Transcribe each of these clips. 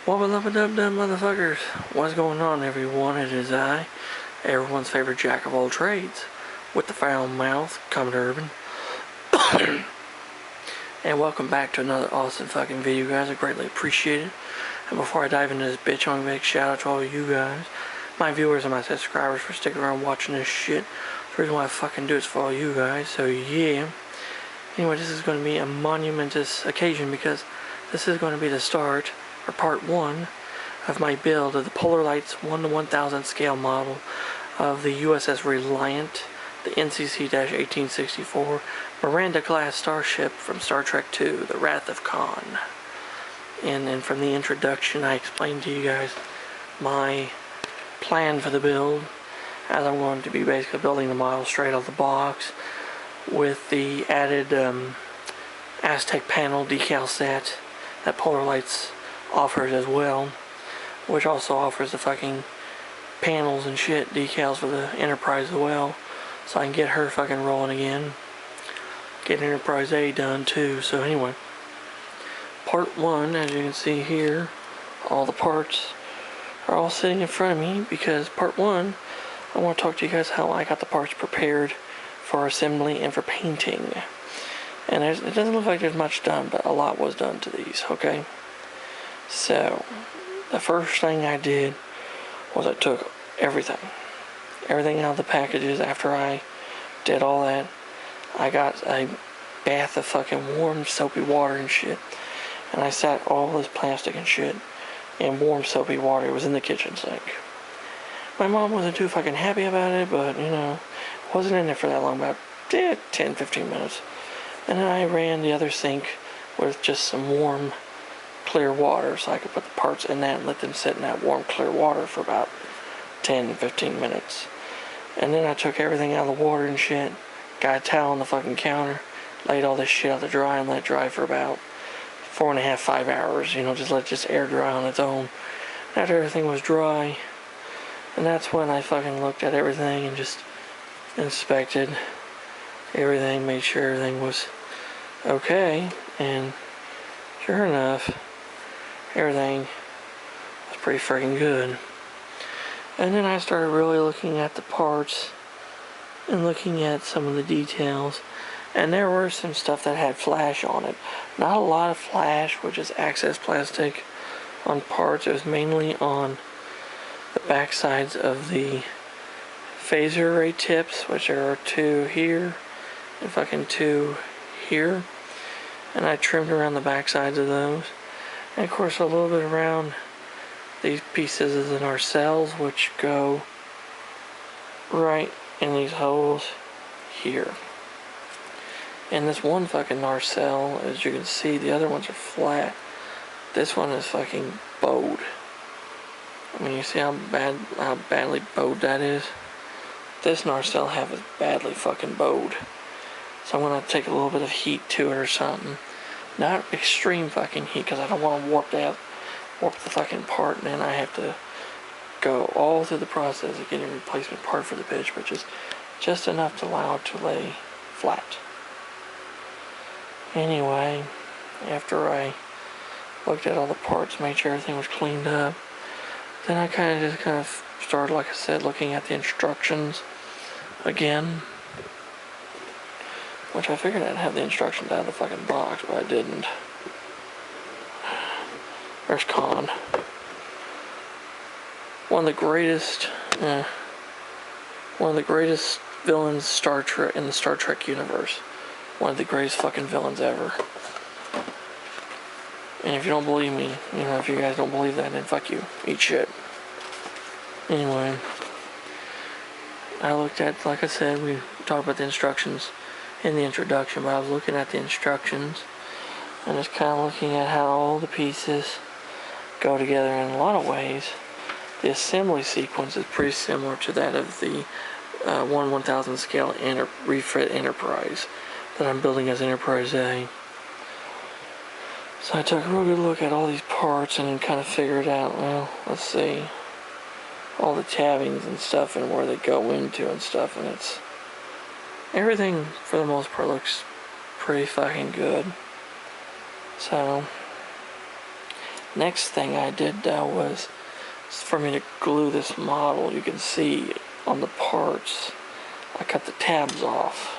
What up, motherfuckers? What's going on, everyone? It is I, everyone's favorite jack of all trades, with the foul mouth, Commodore Urban. And welcome back to another awesome fucking video, guys. I greatly appreciate it. And before I dive into this bitch, I want to make a shout out to all of you guys, my viewers and my subscribers, for sticking around watching this shit. The reason why I fucking do it is for all you guys, so yeah. Anyway, this is going to be a monumentous occasion because this is going to be the start, or part 1, of my build of the Polar Lights 1:1000 scale model of the USS Reliant, the NCC-1864 Miranda-class starship from Star Trek II, The Wrath of Khan. And from the introduction, I explained to you guys my plan for the build, as I'm going to be basically building the model straight out of the box with the added Aztec panel decal set that Polar Lights offers as well, which also offers the fucking panels and shit decals for the Enterprise as well, so I can get her fucking rolling again, get Enterprise A done too. So anyway, part 1, as you can see here, all the parts are all sitting in front of me because part 1, I want to talk to you guys how I got the parts prepared for assembly and for painting. And it doesn't look like there's much done, but a lot was done to these, okay? So, the first thing I did was I took everything out of the packages. After I did all that, I got a bath of fucking warm soapy water and shit, and I sat all this plastic and shit in warm soapy water. It was in the kitchen sink. My mom wasn't too fucking happy about it, but you know, wasn't in there for that long, about 10-15 minutes. And then I ran the other sink with just some warm clear water, so I could put the parts in that and let them sit in that warm clear water for about 10-15 minutes. And then I took everything out of the water and shit, got a towel on the fucking counter, laid all this shit out to dry, and let it dry for about 4.5-5 hours, you know, just let it just air dry on its own. After everything was dry, and that's when I fucking looked at everything and just inspected everything, made sure everything was okay, and sure enough, everything was pretty freaking good. And then I started really looking at the parts and looking at some of the details, and there were some stuff that had flash on it. Not a lot of flash, which is access plastic on parts. It was mainly on the back sides of the phaser array tips, which are 2 here and fucking 2 here. And I trimmed around the back sides of those. And of course a little bit around these pieces of the nacelles, which go right in these holes here. And this one fucking nacelle, as you can see, the other ones are flat. This one is fucking bowed. I mean, you see how badly bowed that is? This nacelle have is badly fucking bowed. So I'm gonna take a little bit of heat to it or something. Not extreme fucking heat, because I don't want to warp the fucking part, and then I have to go all through the process of getting a replacement part for the bitch, but just enough to allow it to lay flat. Anyway, after I looked at all the parts, made sure everything was cleaned up, then I kind of started, like I said, looking at the instructions again, which I figured I'd have the instructions out of the fucking box, but I didn't. There's Khan. One of the greatest villains in the Star Trek universe. One of the greatest fucking villains ever. And if you don't believe me, you know, if you guys don't believe that, then fuck you. Eat shit. Anyway, I looked at, like I said, we talked about the instructions in the introduction, but I was looking at the instructions and just kind of looking at how all the pieces go together in a lot of ways. The assembly sequence is pretty similar to that of the 1/1000 scale refit Enterprise that I'm building as Enterprise A. So I took a real good look at all these parts and kind of figured out, well, let's see, all the tabbings and stuff and where they go into and stuff, and it's everything for the most part looks pretty fucking good. So Next thing I did was for me to glue this model. You can see on the parts, I cut the tabs off.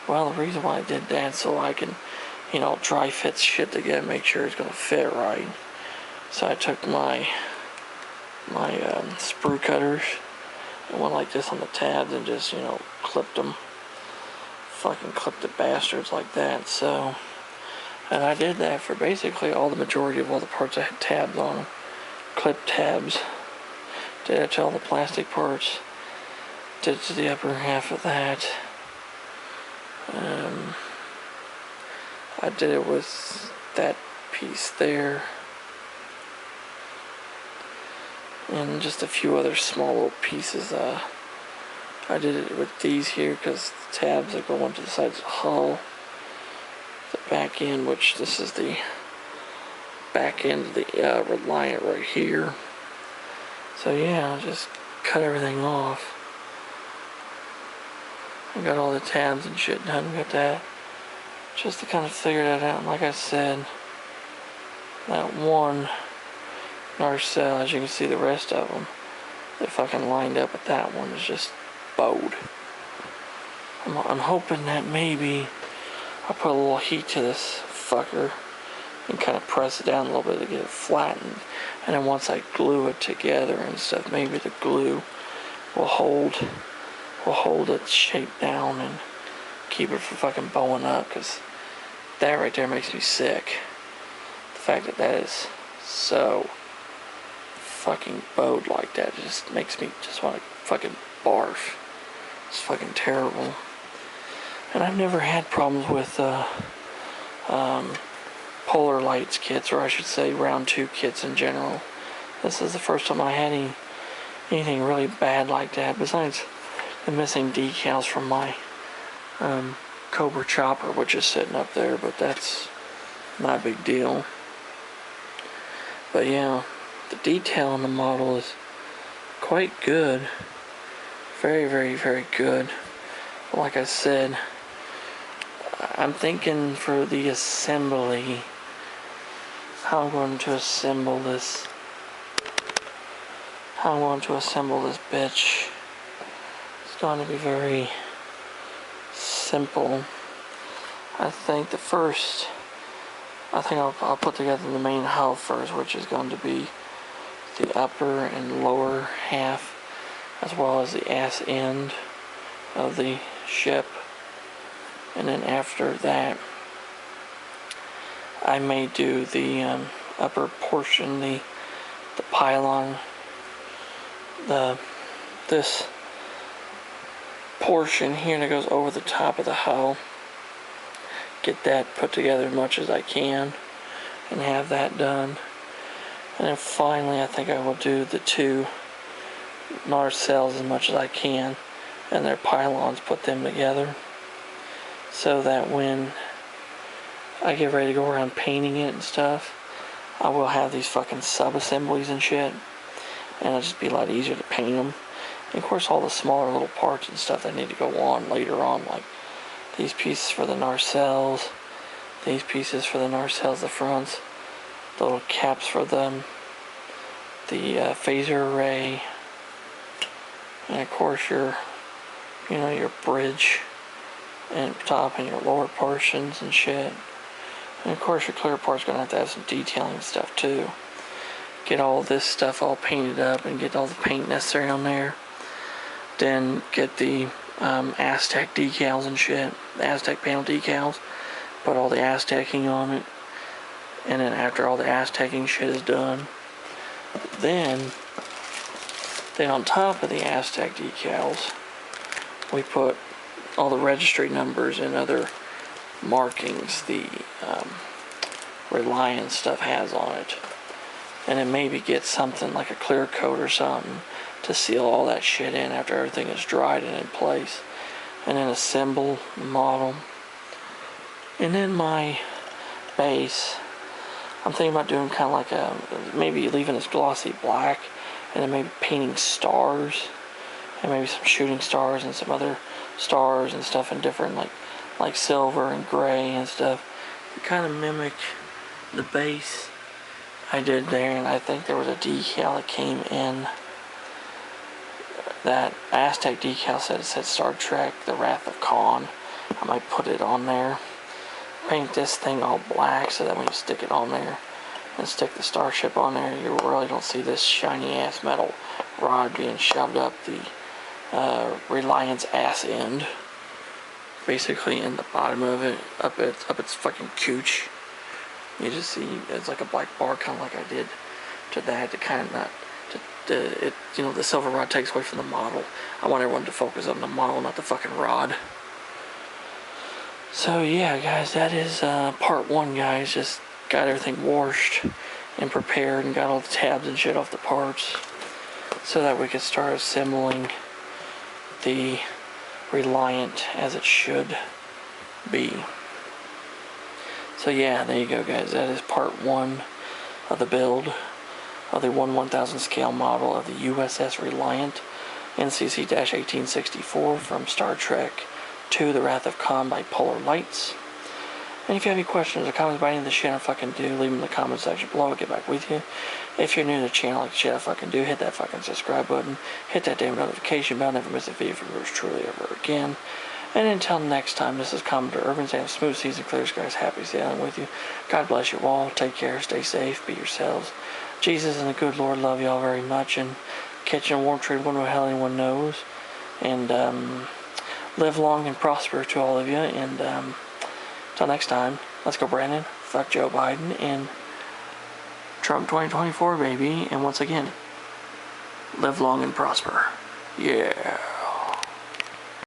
Well, the reason why I did that so I can, dry fit shit together, make sure it's gonna fit right. So I took my sprue cutters and went like this on the tabs and just, clipped them. Fucking clipped the bastards like that. So, and I did that for basically all the majority of all the parts that had tabs on them. Clipped tabs. Did it to all the plastic parts. Did it to the upper half of that. I did it with that piece there. And just a few other small little pieces. I did it with these here because the tabs that go onto the sides of the hull. The back end, which this is the back end of the Reliant right here. So yeah, just cut everything off. I got all the tabs and shit done, got that. Just to kind of figure that out. And like I said, that one narcell, as you can see the rest of them, they fucking lined up, but that one is just bowed. I'm hoping that maybe I put a little heat to this fucker and kind of press it down a little bit to get it flattened. And then once I glue it together and stuff, maybe the glue will hold its shape down and keep it from fucking bowing up, because that right there makes me sick. The fact that that is so fucking bowed like that just makes me just want to fucking barf. It's fucking terrible. And I've never had problems with polar lights kits, or I should say round 2 kits in general. This is the first time I had anything really bad like that, besides the missing decals from my Cobra chopper, which is sitting up there, but that's not a big deal. But yeah, the detail on the model is quite good. Very, very, very good. But like I said, I'm thinking for the assembly, how I'm going to assemble this. How I'm going to assemble this bitch. It's going to be very simple. I think I'll put together the main hull first, which is going to be the upper and lower half, as well as the ass end of the ship. And then after that, I may do the upper portion, the pylon, this portion here that goes over the top of the hull. Get that put together as much as I can and have that done. And then finally, I think I will do the 2 narcells as much as I can and their pylons, put them together, so that when I get ready to go around painting it and stuff, I will have these fucking sub-assemblies and shit, and it'll just be a lot easier to paint them. And of course all the smaller little parts and stuff that need to go on later on, like these pieces for the narcells, these pieces for the narcells, the fronts, the little caps for them, the phaser array, and of course your bridge and top and your lower portions and shit. And of course your clear part's gonna have to have some detailing stuff too. Get all this stuff all painted up and get all the paint necessary on there. Then get the Aztec decals and shit, the Aztec panel decals. Put all the Aztecing on it. And then after all the Aztecing shit is done, then on top of the Aztec decals, we put all the registry numbers and other markings the Reliant stuff has on it. And then maybe get something like a clear coat or something to seal all that shit in after everything is dried and in place. And then assemble the model. And then my base, I'm thinking about doing kind of like maybe leaving this glossy black, and then maybe painting stars, and maybe some shooting stars and some other stars and stuff in different like silver and gray and stuff to kind of mimic the base I did there, and I think there was a decal that came in. That Aztec decal said it said Star Trek, The Wrath of Khan. I might put it on there. Paint this thing all black so that when you stick it on there and stick the starship on there, you really don't see this shiny ass metal rod being shoved up the Reliant's ass end. Basically in the bottom of it, up its fucking cooch. You just see it's like a black bar, kind of like I did to that, to kind of not, the silver rod takes away from the model. I want everyone to focus on the model, not the fucking rod. So yeah, guys, that is part one, guys. Just got everything washed and prepared and got all the tabs and shit off the parts so that we could start assembling the Reliant as it should be. So yeah, there you go, guys. That is part one of the build of the 1/1000 scale model of the USS Reliant NCC-1864 from Star Trek II: The Wrath of Khan by Polar Lights. And if you have any questions or comments about any of the shit I fucking do, leave them in the comment section below. I'll get back with you. If you're new to the channel, like the shit I fucking do, hit that fucking subscribe button. Hit that damn notification bell. Never miss a video from yours truly ever again. And until next time, this is Commodore Urban saying smooth seas and clear skies. Happy sailing with you. God bless you all. Take care. Stay safe. Be yourselves. Jesus and the good Lord love you all very much. And catching a warm trade, wonder what hell anyone knows. And live long and prosper to all of you. And until next time, let's go, Brandon. Fuck Joe Biden and Trump 2024, baby. And once again, live long and prosper. Yeah.